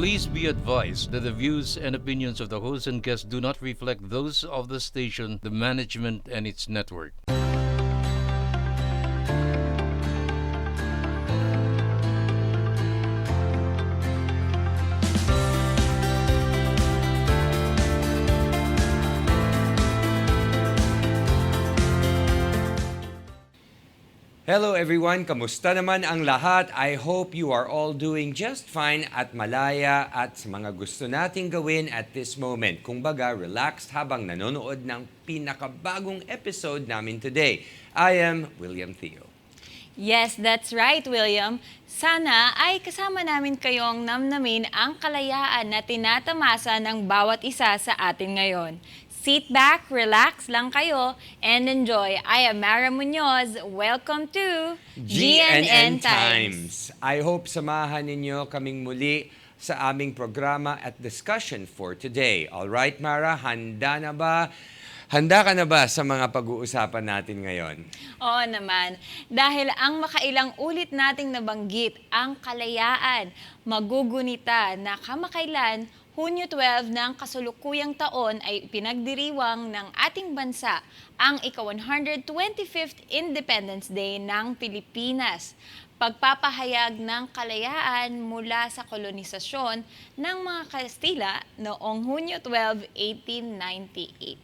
Please be advised that the views and opinions of the host and guests do not reflect those of the station, the management, and its network. Hello everyone, kamusta naman ang lahat? I hope you are all doing just fine at malaya at sa mga gusto nating gawin at this moment. Kung baga, relaxed habang nanonood ng pinakabagong episode namin today. I am William Theo. Yes, that's right, William. Sana ay kasama namin kayong namnamin ang kalayaan na tinatamasa ng bawat isa sa atin ngayon. Sit back, relax lang kayo, and enjoy. I am Mara Munoz. Welcome to GNN Times. I hope samahan ninyo kaming muli sa aming programa at discussion for today. All right, Mara, handa na ba? Handa ka na ba sa mga pag-uusapan natin ngayon? Oo naman. Dahil ang makailang ulit nating nabanggit, ang kalayaan, magugunita na kamakailan, Hunyo 12 ng kasulukuyang taon ay pinagdiriwang ng ating bansa ang ika-125th Independence Day ng Pilipinas. Pagpapahayag ng kalayaan mula sa kolonisasyon ng mga Kastila noong Hunyo 12,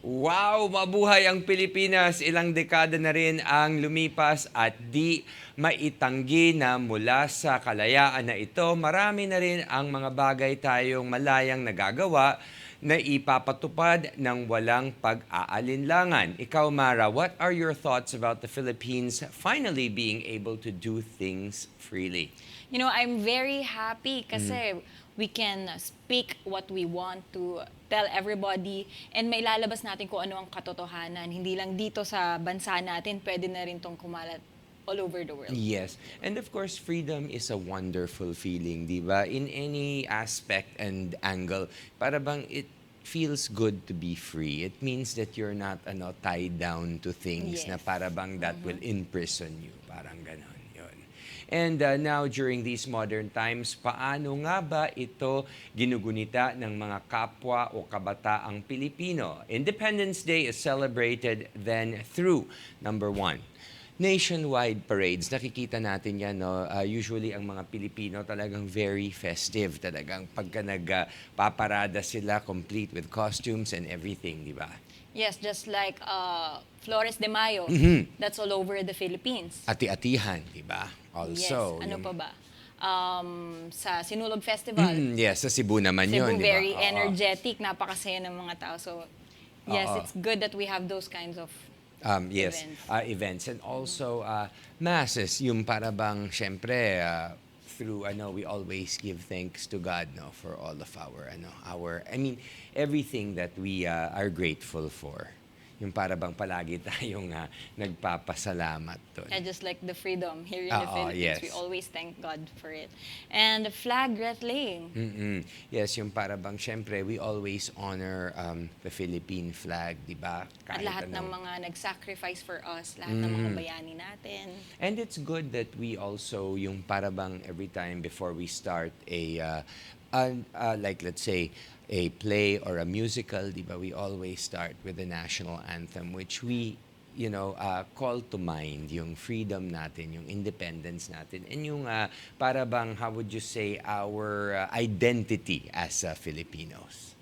1898. Wow! Mabuhay ang Pilipinas! Ilang dekada na rin ang lumipas at di maitanggi na mula sa kalayaan na ito, marami na rin ang mga bagay tayong malayang nagagawa na ipapatupad ng walang pag-aalinlangan. Ikaw, Mara, what are your thoughts about the Philippines finally being able to do things freely? You know, I'm very happy kasi we can speak what we want to tell everybody and may lalabas natin kung ano ang katotohanan. Hindi lang dito sa bansa natin, pwede na rin tong kumalat all over the world. Yes. And of course, freedom is a wonderful feeling, di ba? In any aspect and angle, para bang it feels good to be free. It means that you're not tied down to things na para bang that will imprison you. Parang ganon. Yun. And now, during these modern times, paano nga ba ito ginugunita ng mga kapwa o kabataang Pilipino? Independence Day is celebrated then through, number one, nationwide parades. Nakikita natin yan, no? Usually, ang mga Pilipino talagang very festive. Talagang pagka nagpaparada sila, complete with costumes and everything, di ba? Yes, just like Flores de Mayo. That's all over the Philippines. Ati-atihan, di ba? Also. Yes, ano pa ba? Sa Sinulog Festival. Yes, sa Cebu naman yun, Cebu, di ba? very Oo. energetic, napakasaya ng mga tao. So, yes, Oo. it's good that we have those kinds of Yes, events. And also, masses, yung para bang, syempre, through, we always give thanks to God, no, for all of everything that we are grateful for. Yung para bang palagi tayong nagpapasalamat doon. Yeah, just like the freedom here in the yes. Philippines, we always thank God for it. And flag rattling. Yes, yung para bang, syempre, we always honor the Philippine flag, di ba? At lahat ng mga nag-sacrifice for us, lahat ng mga bayani natin. And it's good that we also, yung para bang every time before we start like let's say, a play or a musical, di ba, we always start with the national anthem, which we, call to mind yung freedom natin, yung independence natin, and yung para bang, how would you say, our identity as Filipinos.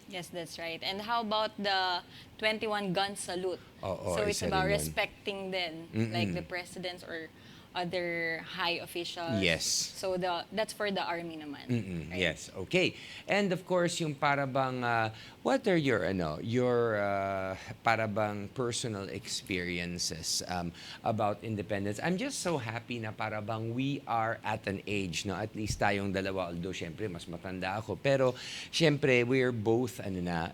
Yes, that's right. And how about the 21 gun salute? So it's isa about rin yun. respecting then, like the presidents or other high officials. Yes. So that's for the army naman. Right? Yes, okay. And of course, yung para bang, what are your para bang personal experiences about independence? I'm just so happy na para bang we are at an age, no, at least tayong dalawa, although syempre mas matanda ako, pero syempre we're both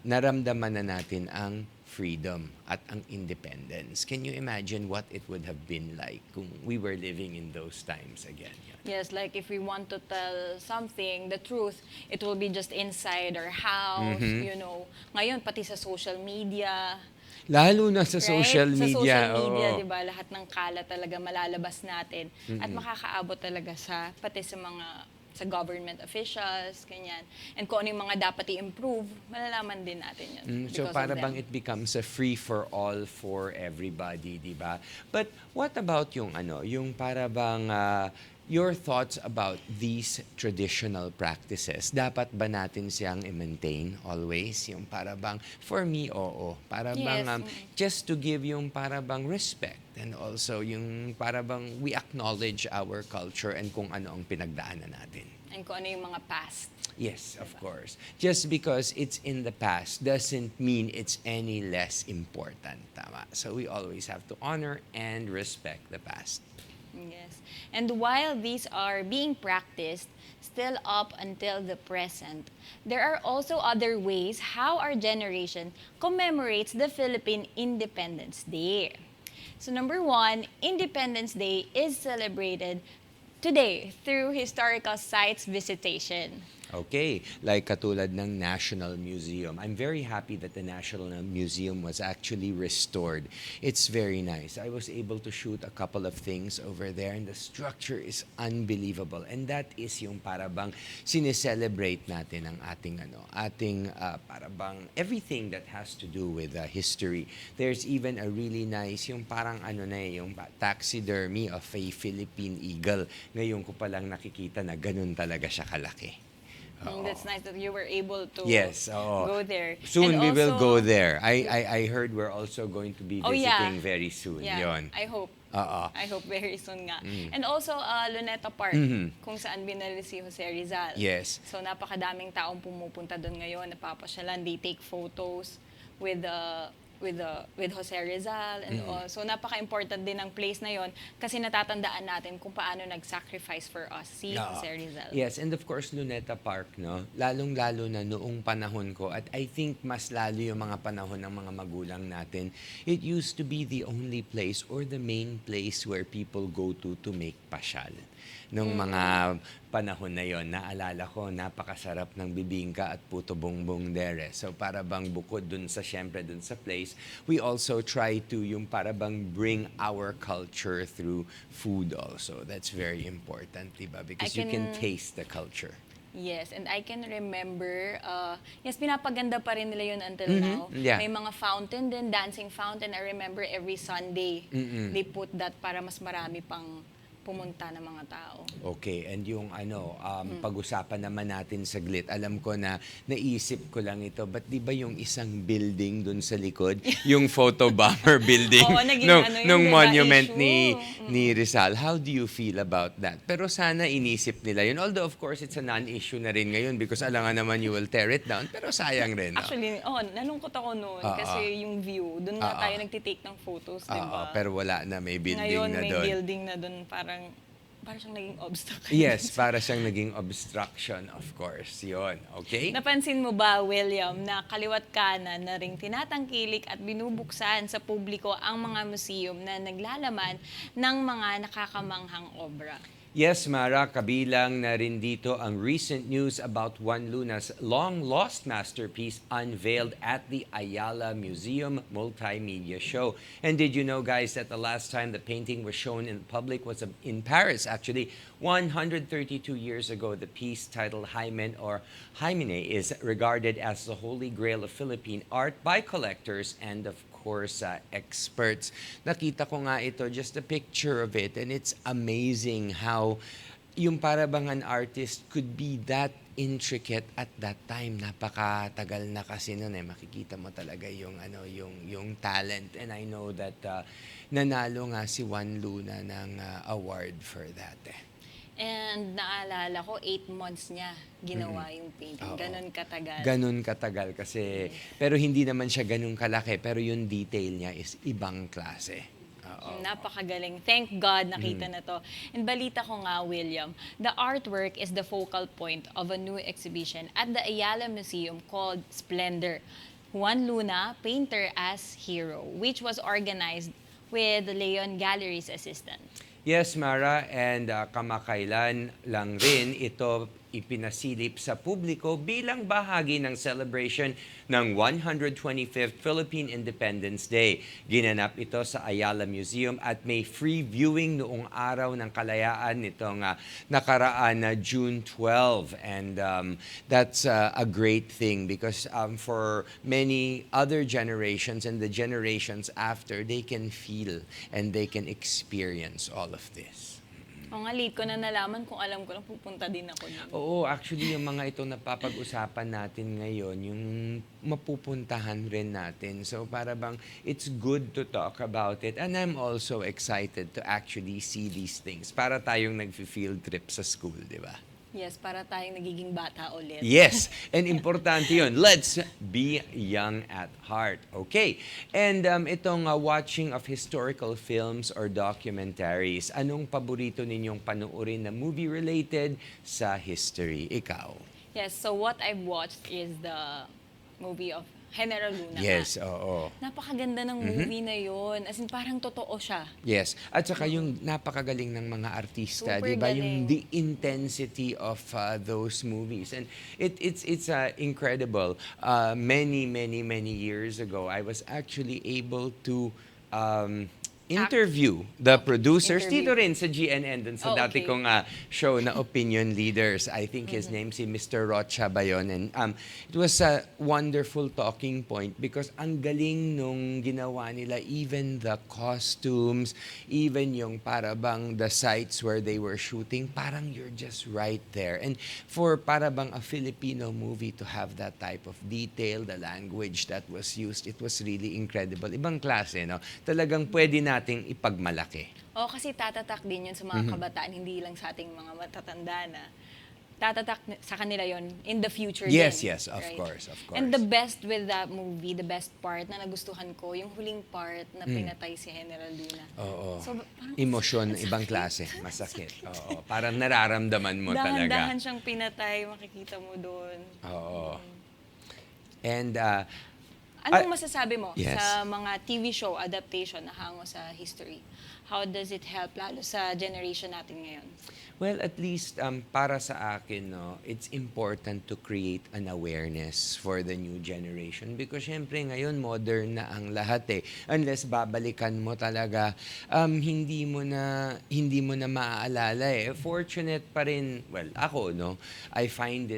naramdaman na natin ang freedom at ang independence. Can you imagine what it would have been like kung we were living in those times again? Yes, like if we want to tell something, the truth, it will be just inside our house, Ngayon, pati sa social media. Lalo na sa right? social media. Sa social media, oo. di ba? Lahat ng kalat talaga malalabas natin at makakaabot talaga pati sa mga sa government officials, ganyan. And kung ano yung mga dapat i-improve, malalaman din natin yun. So because para of them. bang it becomes a free for all for everybody, di ba? But what about yung yung para bang your thoughts about these traditional practices? Dapat ba natin siyang i-maintain always? Yung para bang, for me, oo. Para bang Yes, just to give yung para bang respect and also yung para bang we acknowledge our culture and kung ano ang pinagdaanan natin. And kung ano yung mga past. Yes, of course. Just because it's in the past doesn't mean it's any less important. Tama. So we always have to honor and respect the past. Yes. And while these are being practiced still up until the present, there are also other ways how our generation commemorates the Philippine Independence Day. So number one, Independence Day is celebrated today through historical sites visitation. Okay, like katulad ng National Museum. I'm very happy that the National Museum was actually restored. It's very nice. I was able to shoot a couple of things over there and the structure is unbelievable. And that is yung para bang sineselebrate natin ang ating para bang everything that has to do with history. There's even a really nice yung parang yung taxidermy of a Philippine eagle. Ngayon ko palang nakikita na ganun talaga siya kalaki. That's nice that you were able to Yes, oo. go there. Soon And we will also- go there. I heard we're also going to be Oh, yeah. visiting very soon. Yeah, Yon. I hope. Oo. I hope very soon nga. And also, Luneta Park, kung saan binali si Jose Rizal. Yes. So, napakadaming taong pumupunta doon ngayon, napapasyalan, they take photos with Jose Rizal and all. So, napaka-important din ng place na yon kasi natatandaan natin kung paano nag-sacrifice for us si Oo. Jose Rizal. Yes, and of course, Luneta Park, no? Lalong-lalo na noong panahon ko, at I think mas lalo yung mga panahon ng mga magulang natin, it used to be the only place or the main place where people go to make pasyal. Nung mga panahon na yon, naalala ko, napakasarap ng bibingka at puto bongbong dere. So para bang bukod dun sa, syempre dun sa place, we also try to yung para bang bring our culture through food also. That's very important, diba? Because you can taste the culture. Yes, and I can remember, yes, pinapaganda pa rin nila yun until now. Yeah. May mga fountain din, dancing fountain. I remember every Sunday, they put that para mas marami pang pumunta ng mga tao. Okay, and yung pag-usapan naman natin saglit. Alam ko na naisip ko lang ito, but di ba yung isang building dun sa likod, yung photo bomber building Oo, naging nung yun, diba, monument issue. ni Rizal. How do you feel about that? Pero sana inisip nila yun. Although of course it's a non-issue na rin ngayon because alangan naman you will tear it down. Pero sayang rin. No? Actually, nalungkot ako noon kasi yung view, doon na tayo nagtitake ng photos, di ba? Pero wala na, may building Ngayon, na may doon. building na doon, parang siyang naging obstacle. Yes, para siyang naging obstruction, of course. Yun, okay? Napansin mo ba, William, na kaliwat kanan na ring tinatangkilik at binubuksan sa publiko ang mga museum na naglalaman ng mga nakakamanghang obra? Yes, Mara, kabilang na rin dito ang recent news about Juan Luna's long-lost masterpiece unveiled at the Ayala Museum Multimedia Show. And did you know, guys, that the last time the painting was shown in public was in Paris, actually, 132 years ago. The piece titled Hymen or Hymene is regarded as the holy grail of Philippine art by collectors and, of course, experts. Nakita ko nga ito, just a picture of it, and it's amazing how yung para bang an artist could be that intricate at that time. Napakatagal na kasi noon makikita mo talaga yung yung talent, and I know that nanalo nga si Juan Luna ng award for that. And naalala ko, 8 months niya ginawa yung painting. Oo. Ganon katagal. Ganun katagal kasi, pero hindi naman siya ganun kalaki, pero yung detail niya is ibang klase. Oo. Napakagaling. Thank God nakita na to. And balita ko nga, William, the artwork is the focal point of a new exhibition at the Ayala Museum called Splendor. Juan Luna, Painter as Hero, which was organized with the Leon Gallery's assistant. Yes, Mara, and kamakailan lang rin ito ipinasilip sa publiko bilang bahagi ng celebration ng 125th Philippine Independence Day. Ginanap ito sa Ayala Museum at may free viewing noong araw ng kalayaan nitong nakaraan na June 12. And that's a great thing because for many other generations and the generations after, they can feel and they can experience all of this. O nga, late ko na nalaman kung alam ko na pupunta din ako doon. Oo, actually yung mga ito na papag-usapan natin ngayon, yung mapupuntahan rin natin. So para bang it's good to talk about it, and I'm also excited to actually see these things para tayong nag-field trip sa school, di ba? Yes, para tayong nagiging bata ulit. Yes, and importante yun. Let's be young at heart. Okay, and itong watching of historical films or documentaries, anong paborito ninyong panuorin na movie-related sa history? Ikaw? Yes, so what I've watched is the movie of General Luna. Yes, oo. Napakaganda ng movie na yun. As in, parang totoo siya. Yes. At saka yung napakagaling ng mga artista, Super 'di ba? Yung galing. the intensity of those movies. And it's incredible. Many years ago, I was actually able to interview the producers Interview. dito rin sa GNN dun sa Oh, dati okay. kong show na Opinion Leaders. I think his name si Mr. Rocha ba yun? And it was a wonderful talking point because ang galing nung ginawa nila, even the costumes, even yung para bang the sites where they were shooting, parang you're just right there. And for para bang a Filipino movie to have that type of detail, the language that was used, it was really incredible. Ibang klase, no? Talagang pwede nating ipagmalaki. O, kasi tatatak din yun sa mga kabataan, hindi lang sa ating mga matatanda na tatatak sa kanila yon in the future Yes, din. yes, of course. And the best with that movie, the best part na nagustuhan ko, yung huling part na pinatay si General Luna. Oo. So, parang Emosyon, ibang klase. Masakit. Oo. Parang nararamdaman mo talaga. dahan-dahan siyang pinatay, makikita mo doon. Oo. And Anong masasabi mo yes. sa mga TV show adaptation na hango sa history? How does it help lalo sa generation natin ngayon? well, at least para sa akin, no, it's important to create an awareness for the new generation because syempre ngayon modern na ang lahat eh. Unless babalikan mo talaga, hindi mo na maaalala eh. Fortunate pa rin, well, ako, no, I find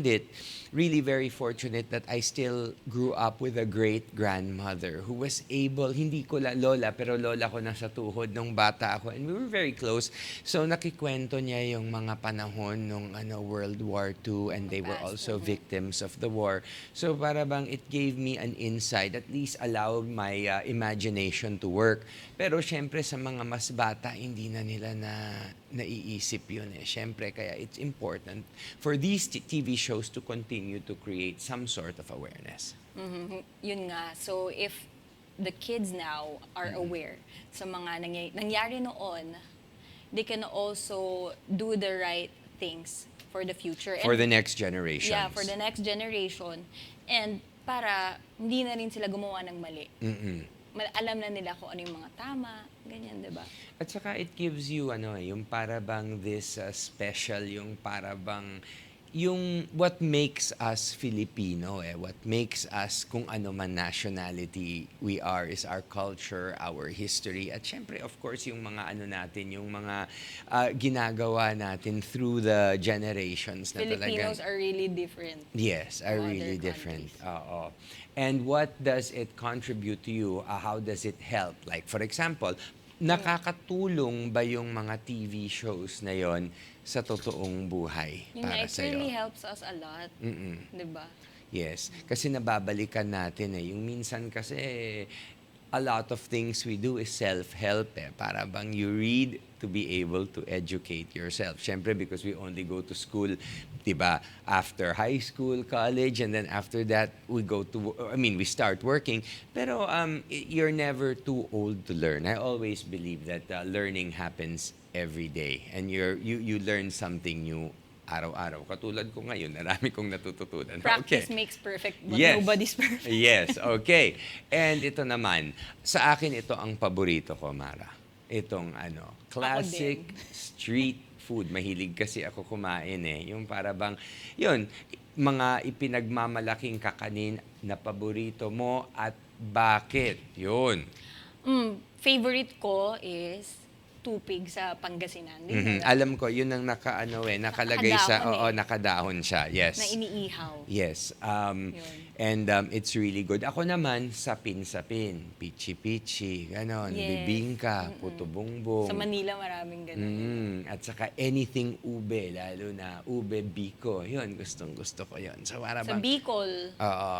it really very fortunate that I still grew up with a great grandmother who was able, hindi ko lola, pero lola ko na sa tuhod nung bata ako, and we were very close. So nakikwento niya yung mga panahon nung World War II, and they were also victims of the war. So para bang it gave me an insight, at least allowed my imagination to work. Pero syempre sa mga mas bata, hindi na nila naiisip yun eh. Syempre, kaya it's important for these TV shows to continue to create some sort of awareness. Yun nga. So if the kids now are aware sa mga nangyari noon, they can also do the right things for the future. For the next generations. Yeah, for the next generation. And para hindi na rin sila gumawa ng mali. Alam na nila kung ano yung mga tama, ganyan, di ba? At saka it gives you yung para bang this special, yung para bang yung what makes us Filipino what makes us kung ano man nationality we are is our culture, our history, at syempre of course yung mga natin, yung mga ginagawa natin through the generations na Filipinos talagang are really different. yes, are from really other different. countries. Oo. And what does it contribute to you? How does it help? Like for example, nakakatulong ba yung mga TV shows na yon sa totoong buhay Yun nga, para it sa'yo? really helps us a lot. Di ba? Yes. Kasi nababalikan natin yung minsan kasi a lot of things we do is self-help Para bang you read to be able to educate yourself. Siyempre, because we only go to school, diba, after high school, college, and then after that, we start working. Pero you're never too old to learn. I always believe that learning happens every day. And you learn something new araw-araw. Katulad ko ngayon, marami kong natututunan. Practice Okay. makes perfect, but Yes. nobody's perfect. Yes, okay. And ito naman, sa akin ito ang paborito ko, Mara. itong classic street food. Mahilig kasi ako kumain yung para bang, yun, mga ipinagmamalaking kakanin na paborito mo at bakit? Yun. Favorite ko is tupig sa Pangasinan. Di ba? Alam ko, yun ang nakalagay sa, Nakadahon nakadahon siya. Yes. Na iniihaw. Yes. And it's really good. Ako naman, sapin-sapin, pichi-pichi, ganon, Yes. bibingka, puto bongbong. Sa Manila maraming ganun. At saka anything ube, lalo na ube biko. Yun, gustong-gusto ko yun. So, para Sa bang... Bicol, Oo.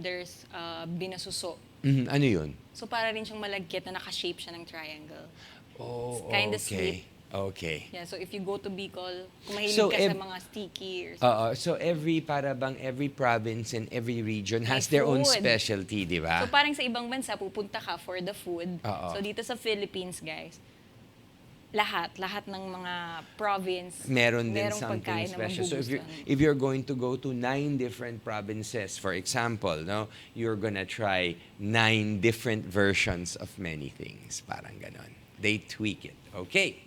there's binasuso. Ano yun? So para rin siyang malagkit na naka-shape siya ng triangle. Oh, It's kinda okay. sweet. Okay. Yeah, so if you go to Bicol, kung mahilig So, ka sa mga sticky or something. So every province and every region has May their own food. specialty, di ba? So parang sa ibang bansa, pupunta ka for the food. Oo. So dito sa Philippines, guys, lahat ng mga province, Meron din merong something pagkain na special. So magugustuhan. if you're going to go to 9 different provinces, for example, you're gonna try 9 different versions of many things. Parang ganon. They tweak it. Okay.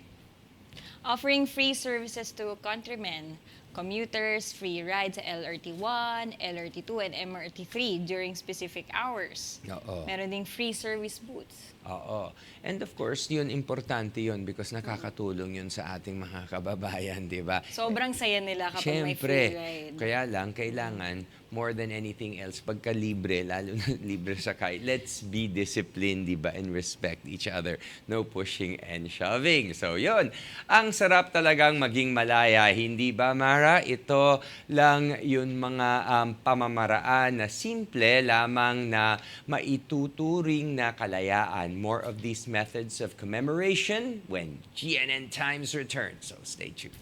Offering free services to countrymen, commuters, free rides sa LRT1, LRT2, and MRT3 during specific hours. Oo. Meron ding free service booths. Oo. And of course, yun, importante yun because nakakatulong yun sa ating mga kababayan, di ba? Sobrang saya nila kapag may Siyempre, free ride. kaya lang, kailangan, more than anything else, pagka libre, lalo na libre sa sakay, let's be disciplined, di ba, and respect each other. No pushing and shoving. So, yun. Ang sarap talagang maging malaya, hindi ba, Mara? Ito lang yun mga pamamaraan na simple lamang na maituturing na kalayaan. More of these methods of commemoration when GNN Times return. So, stay tuned.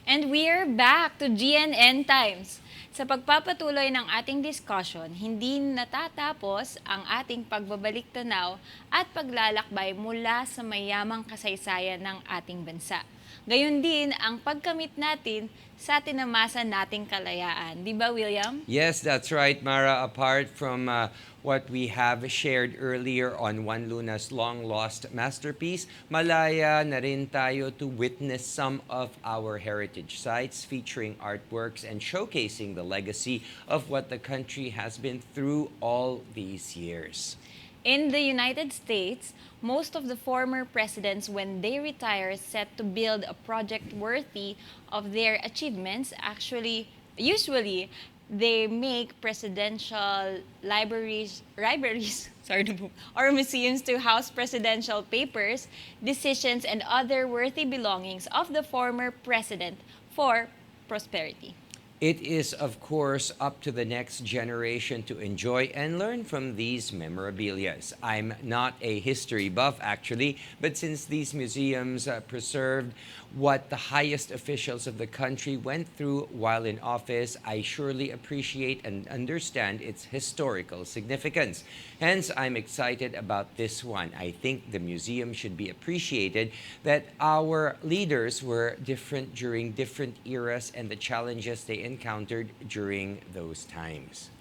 And we're back to GNN Times. Sa pagpapatuloy ng ating discussion, hindi natatapos ang ating pagbabalik tanaw at paglalakbay mula sa mayamang kasaysayan ng ating bansa. Gayon din ang pagkamit natin sa tinamasan nating kalayaan. Di ba, William? Yes, that's right, Mara. Apart from what we have shared earlier on Juan Luna's long-lost masterpiece, malaya na rin tayo to witness some of our heritage sites featuring artworks and showcasing the legacy of what the country has been through all these years. In the United States, most of the former presidents, when they retire, set to build a project worthy of their achievements. Usually, they make presidential libraries, sorry, or museums to house presidential papers, decisions, and other worthy belongings of the former president for prosperity. It is, of course, up to the next generation to enjoy and learn from these memorabilias. I'm not a history buff, actually, but since these museums preserved what the highest officials of the country went through while in office, I surely appreciate and understand its historical significance. Hence, I'm excited about this one. I think the museum should be appreciated that our leaders were different during different eras and the challenges they encountered during those times.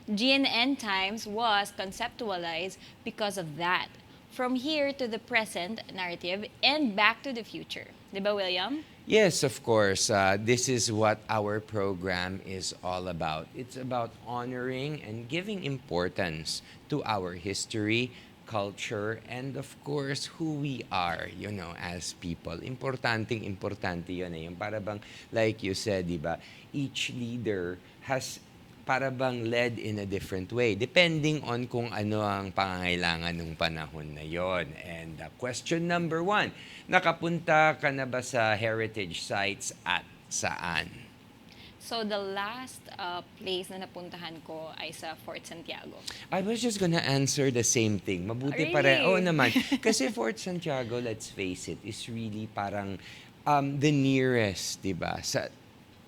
GNN Times was conceptualized because of that. From here to the present narrative and back to the future. Di ba, William? Yes, of course. This is what our program is all about. It's about honoring and giving importance to our history, culture, and of course, who we are, as people. Importante yun eh. Yung para bang, like you said, di ba, each leader has para bang led in a different way, depending on kung ano ang pangangailangan ng panahon na yon. And question number 1, nakapunta ka na ba sa heritage sites at saan? So the last place na napuntahan ko ay sa Fort Santiago. I was just gonna answer the same thing. Mabuti Really? Oo naman. Kasi Fort Santiago, let's face it, is really parang the nearest, di ba?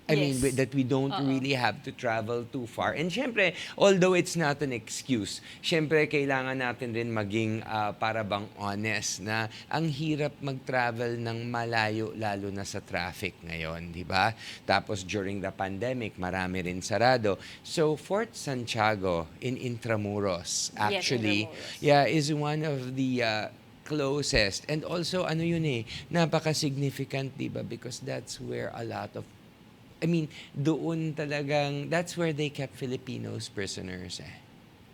I mean, Yes. that we don't Oo. really have to travel too far. And syempre, although it's not an excuse, syempre kailangan natin rin maging para bang honest na ang hirap mag-travel ng malayo lalo na sa traffic ngayon, di ba? Tapos during the pandemic, marami rin sarado. So Fort Santiago in Intramuros Yes, actually, Intramuros. yeah, is one of the closest. And also, ano yun eh, napaka-significant, di ba? Because that's where a lot of doon talagang, that's where they kept Filipinos prisoners eh.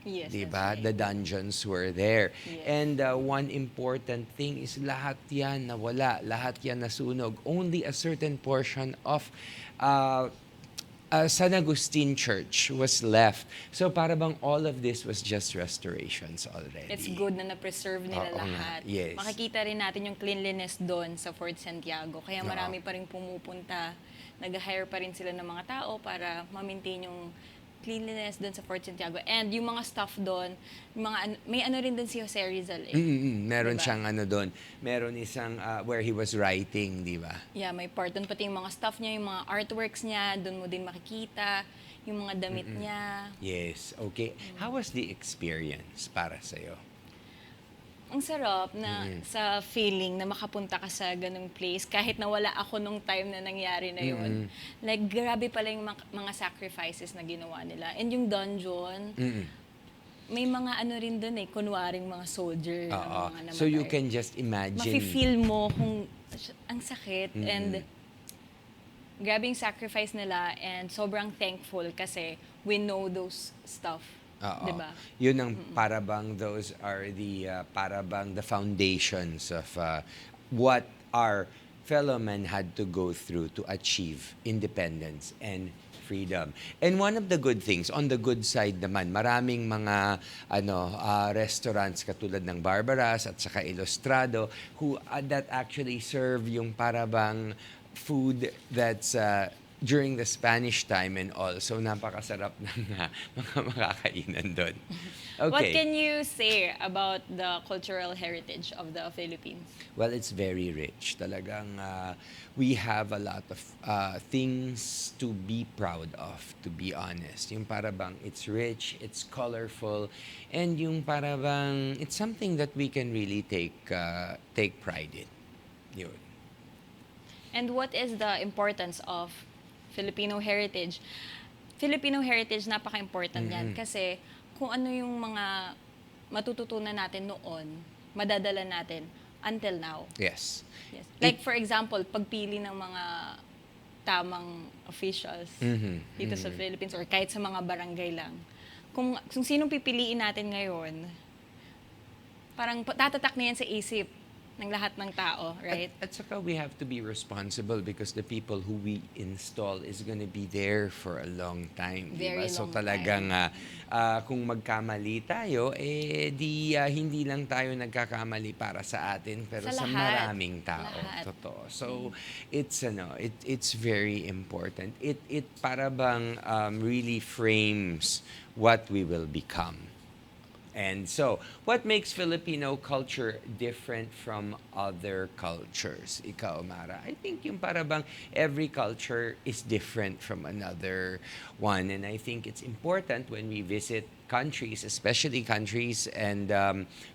Yes, that's Diba? right. The dungeons were there. Yes. And one important thing is lahat yan nawala, lahat yan nasunog. Only a certain portion of San Agustin Church was left. So para bang all of this was just restorations already. It's good na na-preserve nila Oo nga, lahat. yes. Makikita rin natin yung cleanliness doon sa Fort Santiago. Kaya Oo. marami pa rin pumupunta. Nag-hire pa rin sila ng mga tao para ma-maintain yung cleanliness doon sa Fort Santiago. And yung mga staff doon, may ano rin doon si Jose Rizal eh. Meron Diba? siyang ano doon. Meron isang where he was writing, di ba? Yeah, may part doon. Pati yung mga staff niya, yung mga artworks niya, doon mo din makikita. Yung mga damit niya. Yes, okay. How was the experience para sa'yo? Ang sarap na sa feeling na makapunta ka sa ganung place kahit na wala ako nung time na nangyari na yun. Like, grabe pala yung mga sacrifices na ginawa nila. And yung dungeon, may mga ano rin dun eh, kunwaring mga soldier na Oo. mga namatay. So you can just imagine. Mafe-feel mo kung ang sakit and grabe yung sacrifice nila and sobrang thankful kasi we know those stuff. Oo. Diba? Yun ang parabang, those are the parabang the foundations of what our fellow men had to go through to achieve independence and freedom. And one of the good things, on the good side naman, maraming mga restaurants katulad ng Barbara's at saka Ilustrado who that actually serve yung parabang food that's during the Spanish time and all. So, napakasarap ng mga makakainan doon. Okay. What can you say about the cultural heritage of the Philippines? Well, it's very rich. Talagang we have a lot of things to be proud of, to be honest. Yung parabang it's rich, it's colorful, and yung parabang it's something that we can really take pride in. Yun. And what is the importance of Filipino heritage? Filipino heritage, napaka-important yan. Kasi kung ano yung mga matututunan natin noon, madadala natin until now. Yes. Yes. Like for example, pagpili ng mga tamang officials dito sa Philippines or kahit sa mga barangay lang. Kung sinong pipiliin natin ngayon, parang tatatak na yan sa isip ng lahat ng tao, right? At saka we have to be responsible because the people who we install is gonna be there for a long time. Very diba? So long talagang kung magkamali tayo, hindi lang tayo nagkakamali para sa atin, pero sa lahat. maraming tao. Lahat. Totoo. So it's very important. It para bang really frames what we will become. And so, what makes Filipino culture different from other cultures? Ikaw, Mara. I think yung parabang every culture is different from another one. And I think it's important when we visit countries, especially countries and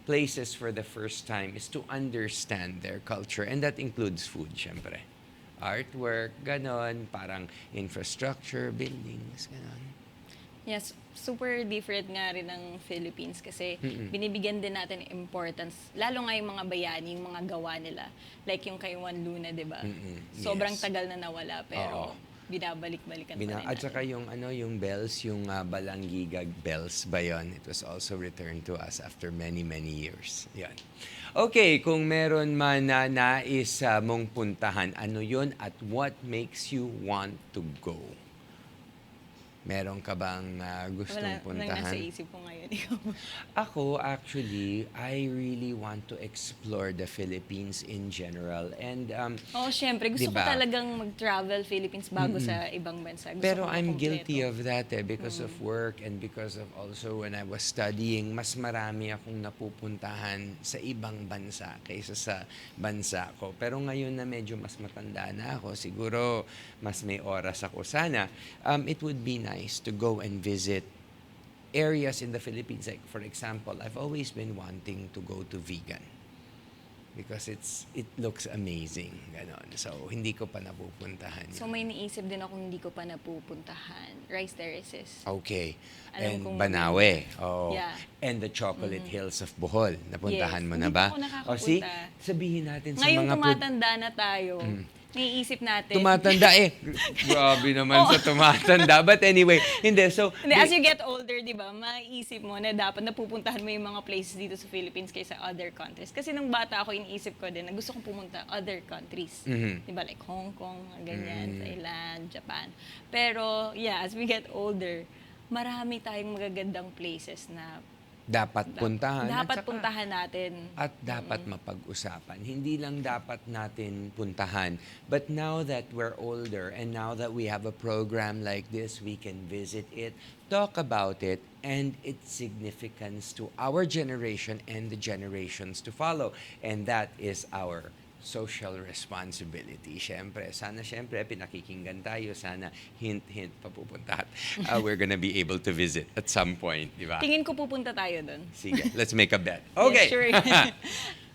places for the first time, is to understand their culture. And that includes food, syempre. Artwork, ganon, parang infrastructure, buildings, ganon. Yes, super different nga rin ng Philippines kasi binibigyan din natin importance, lalo nga yung mga bayani, yung mga gawa nila. Like yung kay Juan Luna, di ba? Sobrang Yes. tagal na nawala, pero Oo. binabalik-balikan pa rin At natin. saka yung yung bells, yung balangigag bells ba yun? It was also returned to us after many, many years. Yan. Okay, kung meron man na nais mong puntahan, ano yun at what makes you want to go? Meron ka bang gustong Walang nasa puntahan? isip ko ngayon. Ikaw ba? Ako, actually, I really want to explore the Philippines in general. And, Oo, syempre. Gusto ko diba? talagang mag-travel Philippines bago sa ibang bansa. Gusto Pero ko I'm makumpleto. guilty of that because of work and because of also when I was studying, mas marami akong napupuntahan sa ibang bansa kaysa sa bansa ko. Pero ngayon na medyo mas matanda na ako, siguro mas may oras ako. Sana, it would be nice to go and visit areas in the Philippines. Like, for example, I've always been wanting to go to vegan because it looks amazing. Ganon. So, hindi ko pa napupuntahan So yun. may naisip din akong hindi ko pa napupuntahan. Rice terraces. Okay. Alam And kong Banawe. Oh. Yeah. And the chocolate hills of Bohol. Napuntahan Yes. mo na Hindi ba? pa ako nakakapunta. O see, sabihin natin sa Ngayong mga tumatanda na tayo, naiisip natin. tumatanda eh. Grabe naman sa tumatanda. But anyway, hindi. So, Hindi, as you get older, di ba, maiisip mo na dapat napupuntahan mo yung mga places dito sa Philippines kaysa other countries. Kasi nung bata ako, iniisip ko din na gusto kong pumunta other countries. Di ba, like Hong Kong, ganyan, Thailand, Japan. Pero, yeah, as we get older, marami tayong magagandang places na dapat puntahan. At dapat saka- puntahan natin. At dapat mapag-usapan. Hindi lang dapat natin puntahan. But now that we're older and now that we have a program like this, we can visit it, talk about it, and its significance to our generation and the generations to follow. And that is our social responsibility. Siyempre, pinakikinggan tayo. Sana, hint, papupunta. We're gonna be able to visit at some point, di ba? Tingin ko pupunta tayo doon. Sige, let's make a bet. Okay. Yes, sure.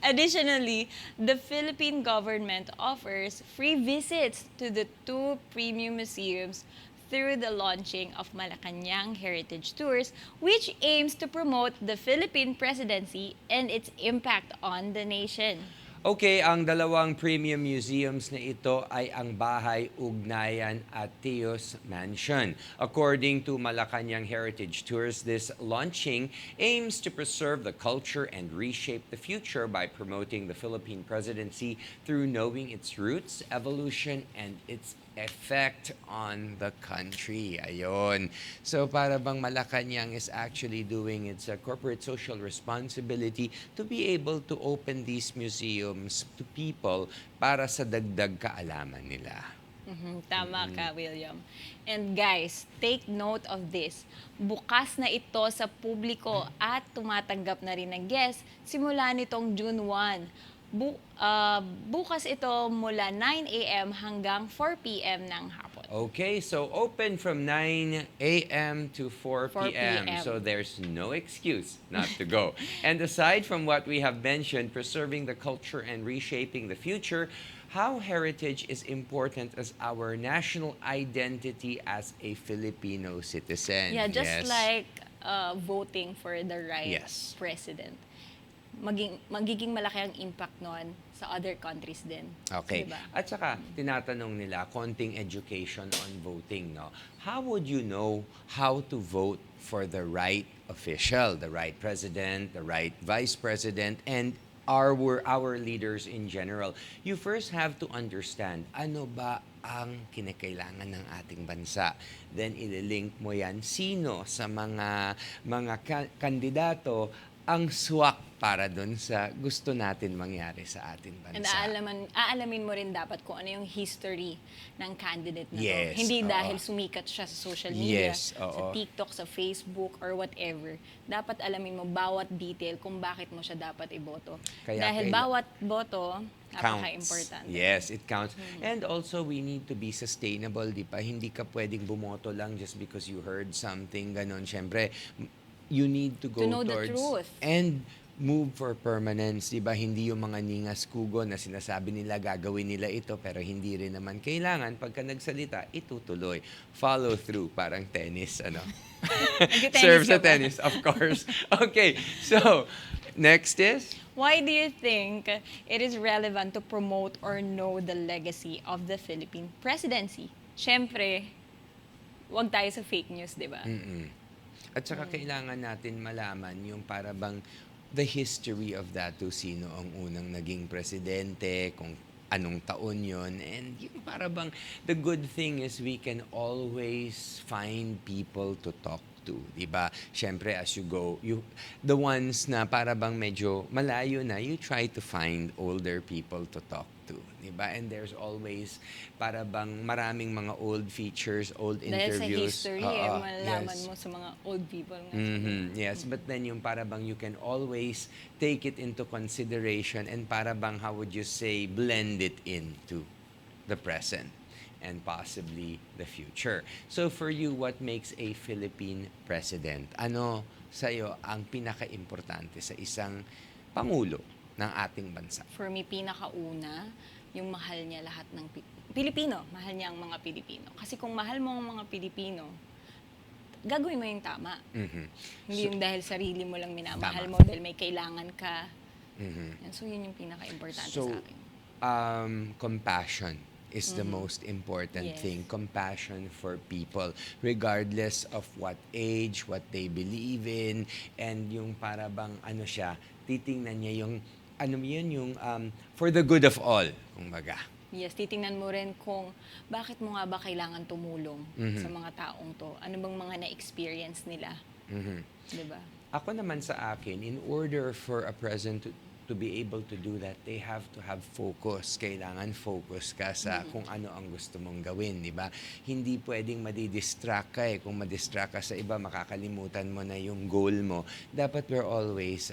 Additionally, the Philippine government offers free visits to the 2 premium museums through the launching of Malacanang Heritage Tours, which aims to promote the Philippine presidency and its impact on the nation. Okay, ang dalawang premium museums na ito ay ang Bahay Ugnayan at Teos Mansion. According to Malacanang Heritage Tours, this launching aims to preserve the culture and reshape the future by promoting the Philippine presidency through knowing its roots, evolution, and its effect on the country. Ayon. So para bang Malacanang is actually doing its corporate social responsibility to be able to open these museums to people para sa dagdag kaalaman nila. Tama ka, William. And guys, take note of this. Bukas na ito sa publiko at tumatanggap na rin ng guests simula nitong June 1. Bukas ito mula 9 a.m. hanggang 4 p.m. ng hapon. Okay, so open from 9 a.m. to 4 4 p.m. p.m. So there's no excuse not to go. And aside from what we have mentioned, preserving the culture and reshaping the future, how heritage is important as our national identity as a Filipino citizen. Yeah, just Yes. like voting for the right Yes. president. Magiging malaki ang impact noon sa other countries din. Okay. Diba? At saka, tinatanong nila, konting education on voting, no? How would you know how to vote for the right official, the right president, the right vice president, and our leaders in general? You first have to understand, ano ba ang kinakailangan ng ating bansa. Then, ililink mo yan, sino sa mga kandidato ang swak para dun sa gusto natin mangyari sa ating bansa. And aalamin mo rin dapat kung ano yung history ng candidate na Yes, to. Hindi oo. dahil sumikat siya sa social media, Yes, sa oo. TikTok, sa Facebook, or whatever. Dapat alamin mo bawat detail kung bakit mo siya dapat iboto. Kaya Dahil bawat boto, counts. napaka-importante. Yes, it counts. And also, we need to be sustainable, di ba? Hindi ka pwedeng bumoto lang just because you heard something, ganon. Siyempre, you need to go To know the towards truth. and move for permanence, di ba? Hindi yung mga ningas kugo na sinasabi nila gagawin nila ito pero hindi rin naman kailangan pagka nagsalita itutuloy. Follow through, parang tennis, ano? Nag-tennis Serve sa ka ba? tennis, of course. Okay, so next is Why do you think it is relevant to promote or know the legacy of the Philippine presidency? Siyempre, wag tayo sa fake news, di ba? At saka kailangan natin malaman yung para bang the history of that, to sino ang unang naging presidente, kung anong taon yon. And yung para bang, the good thing is we can always find people to talk to, di ba? Siyempre, as you go, the ones na para bang medyo malayo na, you try to find older people to talk to, di ba? And there's always para bang maraming mga old features, old Dahil sa interviews. history, Oo, malalaman yes. mo sa mga old people nga. Yes, but then yung para bang you can always take it into consideration and para bang, how would you say, blend it into the present and possibly the future. So for you, what makes a Philippine president? Ano sa'yo ang pinaka-importante sa isang pangulo ng ating bansa? For me, pinakauna, yung mahal niya lahat ng Pilipino. Mahal niya ang mga Pilipino. Kasi kung mahal mo ang mga Pilipino, gagawin mo yung tama. Hindi yung dahil sarili mo lang minamahal Tama. mo, dahil may kailangan ka. And so, yun yung pinaka-importante So, sa akin. compassion is the most important Yes. thing. Compassion for people, regardless of what age, what they believe in, and yung para bang ano siya, titingnan niya yung, ano yun, yung for the good of all, kumbaga. Yes, titingnan mo rin kung bakit mo nga ba kailangan tumulong sa mga taong to. Ano bang mga na-experience nila. Diba? Ako naman sa akin, in order for a president to be able to do that, they have to have focus. Kailangan focus ka sa kung ano ang gusto mong gawin, di ba? Hindi pwedeng madidistract ka eh. Kung madistract ka sa iba, makakalimutan mo na yung goal mo. Dapat we're always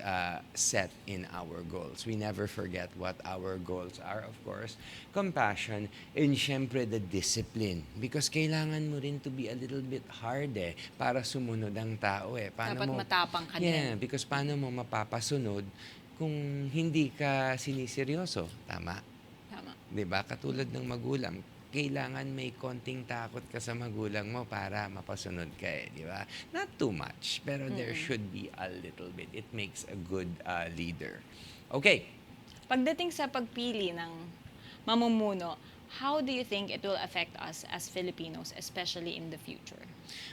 set in our goals. We never forget what our goals are, of course. Compassion, and syempre the discipline. Because kailangan mo rin to be a little bit hard eh, para sumunod ang tao eh. Dapat matapang ka din. Yeah, because paano mo mapapasunod kung hindi ka siniseryoso, tama? Tama. 'Di ba? Katulad ng magulang, kailangan may konting takot ka sa magulang mo para mapasunod ka eh, 'di ba? Not too much, pero there should be a little bit. It makes a good leader. Okay. Pagdating sa pagpili ng mamumuno, how do you think it will affect us as Filipinos, especially in the future?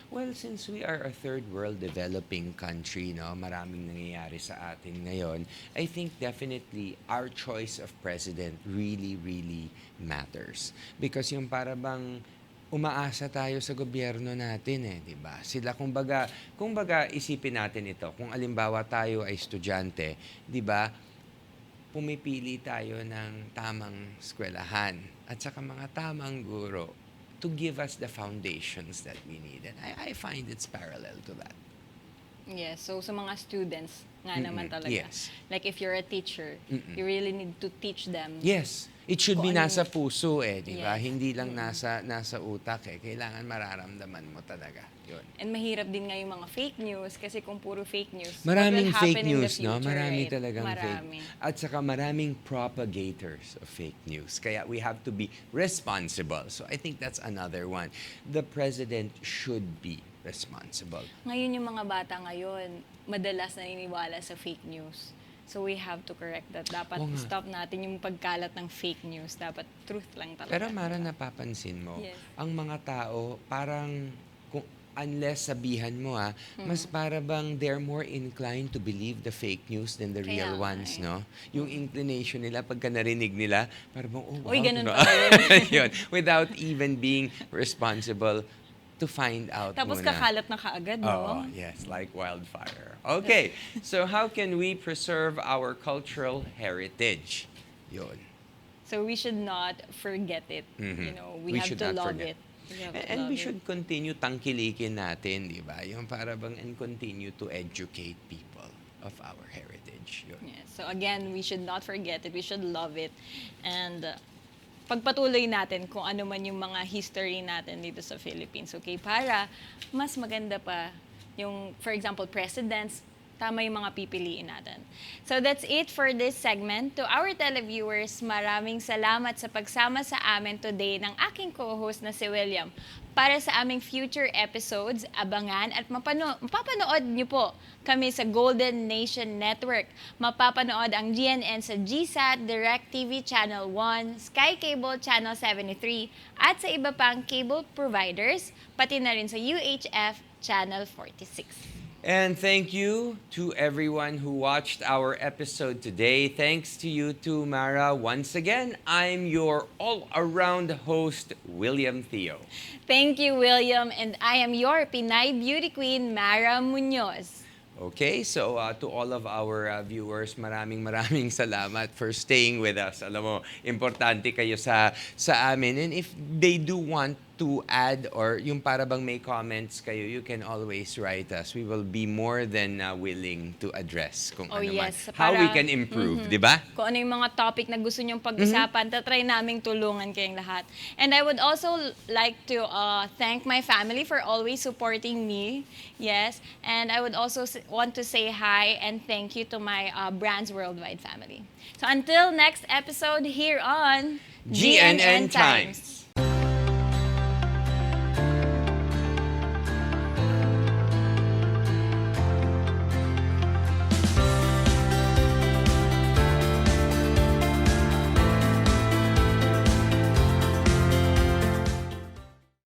Well, since we are a third world developing country, no, maraming nangyayari sa atin ngayon, I think definitely our choice of president really, really matters. Because yung para bang umaasa tayo sa gobyerno natin eh, di ba? Sila kumbaga isipin natin ito, kung alimbawa tayo ay estudyante, di ba? Pumipili tayo ng tamang eskwelahan at saka mga tamang guro to give us the foundations that we need. And I find it's parallel to that. Yes, so sa mga students nga naman talaga. Yes. Like if you're a teacher, you really need to teach them. Yes. It should be Kung ano nasa puso eh, di ba? Yes. Hindi lang nasa utak eh. Kailangan mararamdaman mo talaga. Yun. And mahirap din nga yung mga fake news kasi kung puro fake news, Maraming what will fake happen in the news, no? future, Marami right? talagang Marami. fake. At saka maraming propagators of fake news. Kaya we have to be responsible. So I think that's another one. The president should be responsible. Ngayon yung mga bata ngayon, madalas naniniwala sa fake news. So we have to correct that. Dapat Oo nga. stop natin yung pagkalat ng fake news. Dapat truth lang talaga. Pero Mara, napapansin mo, Yes. ang mga tao parang unless sabihan mo mas para bang they're more inclined to believe the fake news than the Kaya real nga ones, eh. no? Yung inclination nila pagka narinig nila, parang bang, oh wow. Uy, ganun no? pala yun. Yun, without even being responsible to find out Tapos muna. kakalat na kaagad, no? Oh, yes, like wildfire. Okay, so how can we preserve our cultural heritage? Yun. So we should not forget it. You know, we have should to not love forget. it. We have to And love we it. should continue tangkilikin natin, di ba? Yung para bang and continue to educate people of our heritage. Yun. Yeah. So again, we should not forget it. We should love it. And pagpatuloy natin kung ano man yung mga history natin dito sa Philippines. Okay? Para mas maganda pa yung, for example, presidents, tama yung mga pipiliin natin. So that's it for this segment. To our televiewers, maraming salamat sa pagsama sa amin today ng aking co-host na si William. Para sa aming future episodes, abangan at mapapanood niyo po kami sa Golden Nation Network. Mapapanood ang GNN sa GSAT, DirecTV Channel 1, Sky Cable Channel 73, at sa iba pang cable providers, pati na rin sa UHF Channel 46. And thank you to everyone who watched our episode today. Thanks to you too, Mara. Once again, I'm your all-around host, William Theo. Thank you, William. And I am your Pinay Beauty Queen, Mara Munoz. Okay, so to all of our viewers, maraming salamat for staying with us. Alam mo, importante kayo sa amin. And if they do want to add or yung para bang may comments kayo, you can always write us. We will be more than willing to address kung Oh, ano yes. man. How we Para- can improve, di ba? Kung ano yung mga topic na gusto nyong pag-usapan, tatry naming tulungan kayong lahat. And I would also like to thank my family for always supporting me. Yes. And I would also want to say hi and thank you to my Brands Worldwide family. So until next episode here on GNN Times.